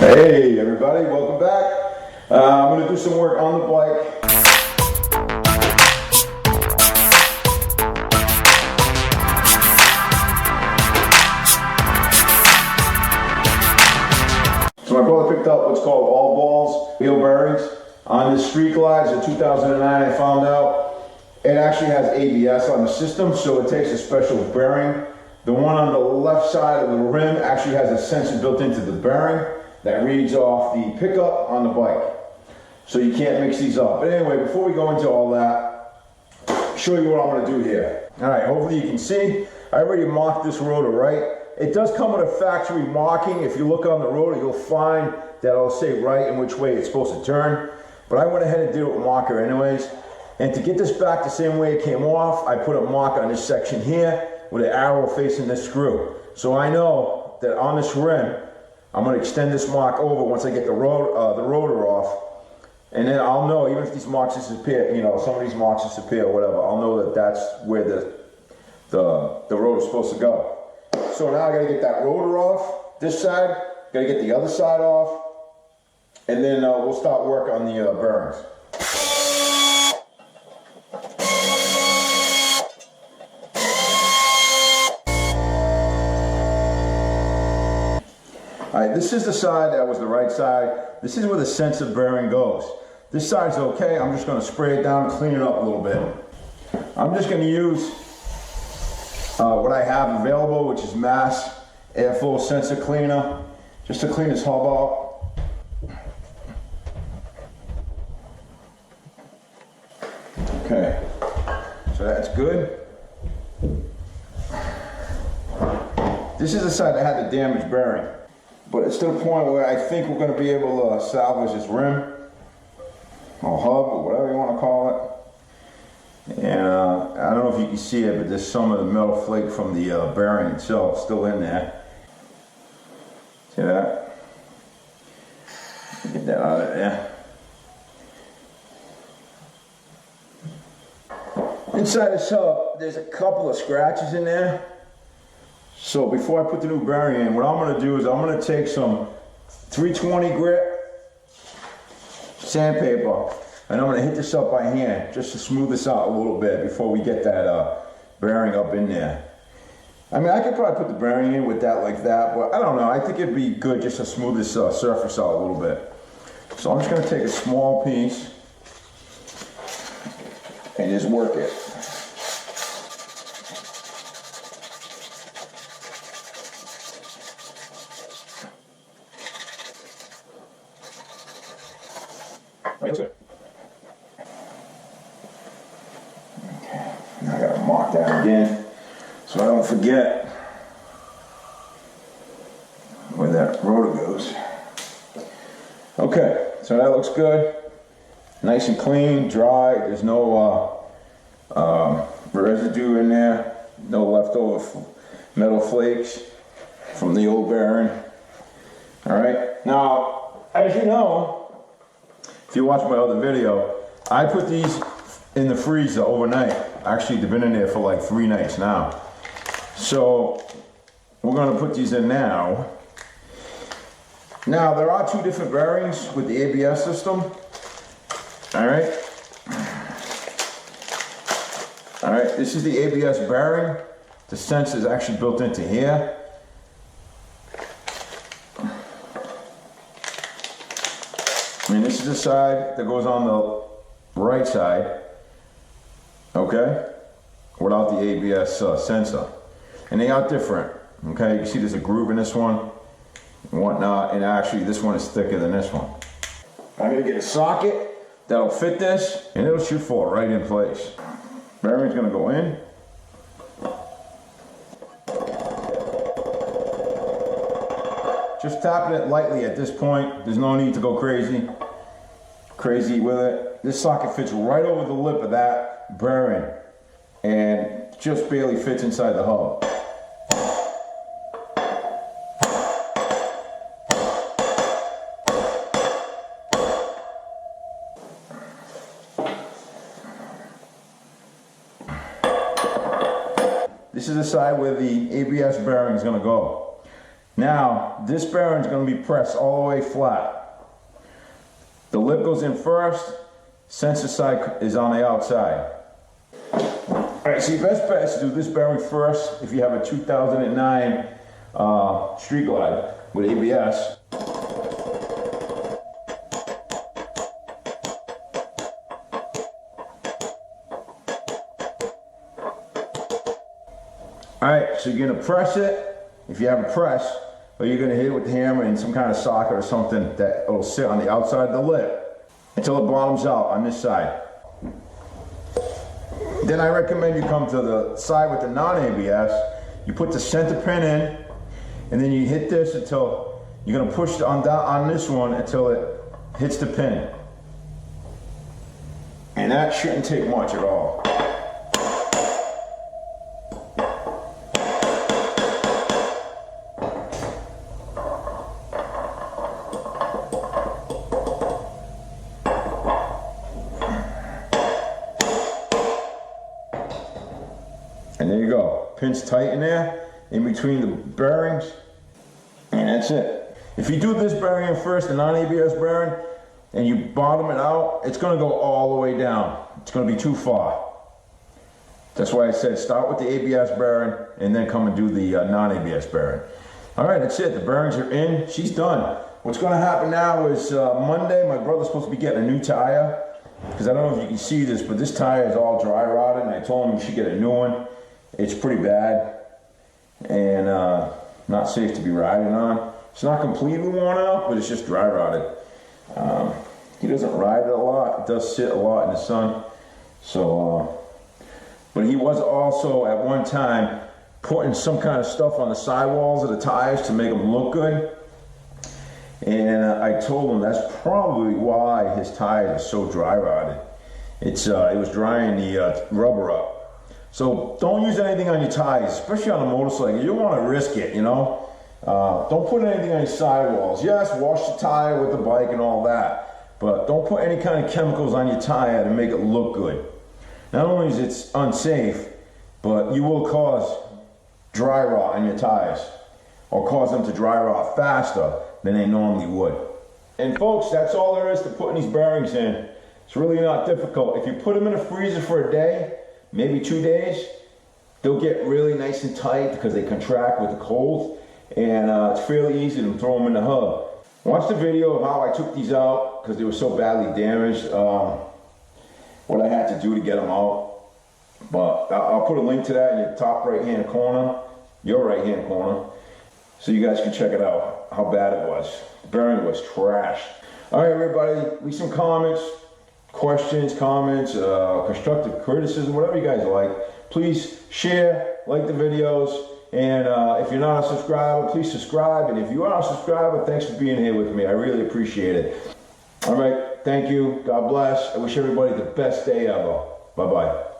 Hey everybody, welcome back. I'm going to do some work on the bike. So my brother picked up what's called all balls wheel bearings on this Street Glide. It's a 2009, I found out. It actually has ABS on the system, so it takes a special bearing. The one on the left side of the rim actually has a sensor built into the bearing that reads off the pickup on the bike. So you can't mix these up. But anyway, before we go into all that, show you what I'm gonna do here. All right, hopefully you can see, I already marked this rotor, right? It does come with a factory marking. If you look on the rotor, you'll find that it'll say right in which way it's supposed to turn. But I went ahead and did it with marker anyways. And to get this back the same way it came off, I put a mark on this section here with an arrow facing this screw. So I know that on this rim, I'm going to extend this mark over once I get the rotor off. And then I'll know, even if these marks disappear, you know, some of these marks disappear or whatever, I'll know that that's where the rotor's supposed to go. So now I got to get that rotor off, this side, got to get the other side off, and then we'll start work on the bearings. Alright, this is the side that was the right side. This is where the sensor bearing goes. This side's okay. I'm just going to spray it down and clean it up a little bit. I'm just going to use what I have available, which is Mass Airflow Sensor Cleaner, just to clean this hub out. Okay, so that's good. This is the side that had the damaged bearing. But it's to the point where I think we're going to be able to salvage this rim, or hub, or whatever you want to call it. And I don't know if you can see it, but there's some of the metal flake from the bearing itself still in there. See that? Get that out of there. Inside this hub, there's a couple of scratches in there. So before I put the new bearing in, what I'm going to do is I'm going to take some 320 grit sandpaper and I'm going to hit this up by hand just to smooth this out a little bit before we get that bearing up in there. I mean, I could probably put the bearing in with that like that, but I don't know. I think it'd be good just to smooth this surface out a little bit. So I'm just going to take a small piece and just work it. Right to it. Okay, now I gotta mark that again so I don't forget where that rotor goes. Okay, so that looks good. Nice and clean, dry. There's no residue in there, no leftover metal flakes from the old bearing. All right, now, as you know, if you watch my other video, I put these in the freezer overnight. Actually, they've been in there for like 3 nights now. So we're going to put these in now. Now, there are 2 different bearings with the ABS system. All right. All right, this is the ABS bearing. The sensor is actually built into here. I mean, this is the side that goes on the right side, okay, without the ABS sensor. And they are different, okay? You can see there's a groove in this one and whatnot, and actually this one is thicker than this one. I'm gonna get a socket that'll fit this, and it'll should fall right in place. Bearing's gonna go in. Just tapping it lightly at this point. There's no need to go crazy with it. This socket fits right over the lip of that bearing and just barely fits inside the hub. This is the side where the ABS bearing is going to go. Now, this bearing is going to be pressed all the way flat. The lip goes in first, sensor side is on the outside. Alright, so your best bet is to do this bearing first if you have a 2009 Street Glide with ABS. Alright, so you're going to press it, if you have a press, or you're going to hit it with the hammer in some kind of socket or something that will sit on the outside of the lip until it bottoms out on this side. Then I recommend you come to the side with the non-ABS, you put the center pin in, and then you hit this until, you're going to push on this one until it hits the pin. And that shouldn't take much at all. And there you go, pin's tight in there, in between the bearings, and that's it. If you do this bearing in first, the non-ABS bearing, and you bottom it out, it's gonna go all the way down. It's gonna be too far. That's why I said start with the ABS bearing, and then come and do the non-ABS bearing. All right, that's it, the bearings are in, she's done. What's gonna happen now is Monday, my brother's supposed to be getting a new tire, because I don't know if you can see this, but this tire is all dry rotted, and I told him he should get a new one. It's pretty bad and not safe to be riding on. It's not completely worn out, but it's just dry rotted. He doesn't ride it a lot. It does sit a lot in the sun. So, but he was also at one time putting some kind of stuff on the sidewalls of the tires to make them look good. And I told him that's probably why his tires are so dry rotted. It was drying the rubber up. So don't use anything on your tires, especially on a motorcycle. You don't want to risk it, you know. Don't put anything on your sidewalls. Yes, wash the tire with the bike and all that, but don't put any kind of chemicals on your tire to make it look good. Not only is it unsafe, but you will cause dry rot on your tires, or cause them to dry rot faster than they normally would. And folks, that's all there is to putting these bearings in. It's really not difficult. If you put them in a freezer for a day, maybe 2 days, they'll get really nice and tight because they contract with the cold, and it's fairly easy to throw them in the hub. Watch the video of how I took these out because they were so badly damaged, what I had to do to get them out. But I'll put a link to that in your top right hand corner, your right hand corner, so you guys can check it out, how bad it was. The bearing was trashed. All right, everybody, leave some comments. Questions, comments, constructive criticism, whatever you guys like. Please share, like the videos, and if you're not a subscriber, please subscribe. And if you are a subscriber, thanks for being here with me. I really appreciate it. All right, thank you. God bless. I wish everybody the best day ever. Bye-bye.